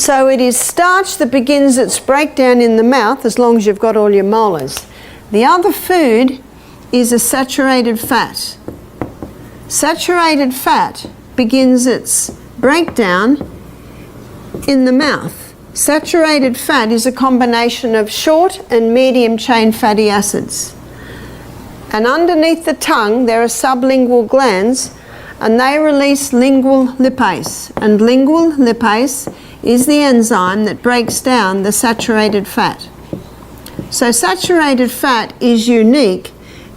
So it is starch that begins its breakdown in the mouth as long as you've got all your molars. The other food is a saturated fat. Saturated fat begins its breakdown in the mouth. Saturated fat is a combination of short and medium chain fatty acids. And underneath the tongue there are sublingual glands, and they release lingual lipase. And lingual lipase is the enzyme that breaks down the saturated fat. So saturated fat is unique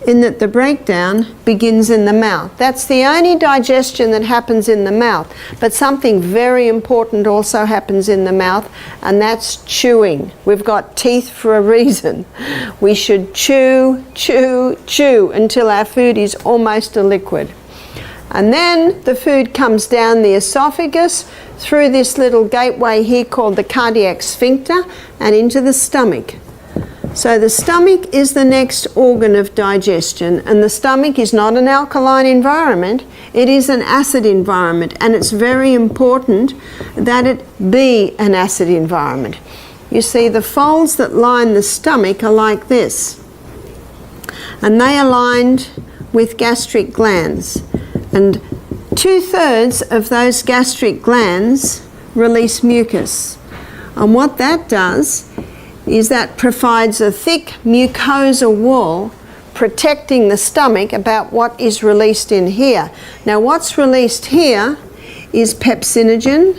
in that the breakdown begins in the mouth. That's the only digestion that happens in the mouth. But something very important also happens in the mouth, and that's chewing. We've got teeth for a reason. We should chew, chew, chew until our food is almost a liquid. And then the food comes down the esophagus through this little gateway here called the cardiac sphincter and into the stomach. So the stomach is the next organ of digestion, and the stomach is not an alkaline environment, it is an acid environment, and it's very important that it be an acid environment. You see, the folds that line the stomach are like this, and they are lined with gastric glands, and 2/3 of those gastric glands release mucus. And what that does is that provides a thick mucosa wall protecting the stomach about what is released in here. Now what's released here is pepsinogen,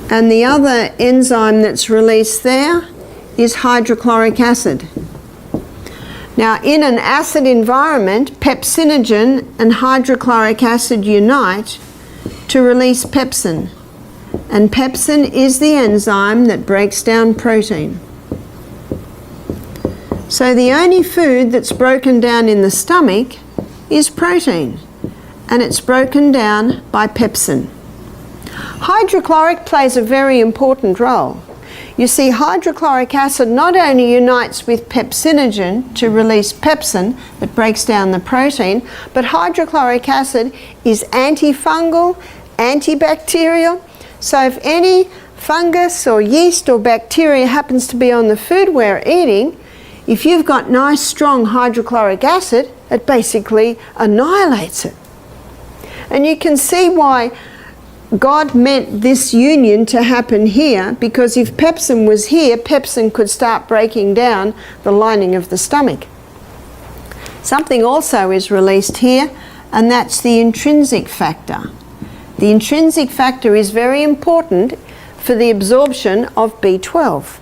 and the other enzyme that's released there is hydrochloric acid. Now in an acid environment, pepsinogen and hydrochloric acid unite to release pepsin. And pepsin is the enzyme that breaks down protein. So the only food that's broken down in the stomach is protein, and it's broken down by pepsin. Hydrochloric plays a very important role. You see, hydrochloric acid not only unites with pepsinogen to release pepsin that breaks down the protein, but hydrochloric acid is antifungal, antibacterial. So if any fungus or yeast or bacteria happens to be on the food we're eating, if you've got nice strong hydrochloric acid, it basically annihilates it. And you can see why God meant this union to happen here, because if pepsin was here, pepsin could start breaking down the lining of the stomach. Something also is released here, and that's the intrinsic factor. The intrinsic factor is very important for the absorption of B12.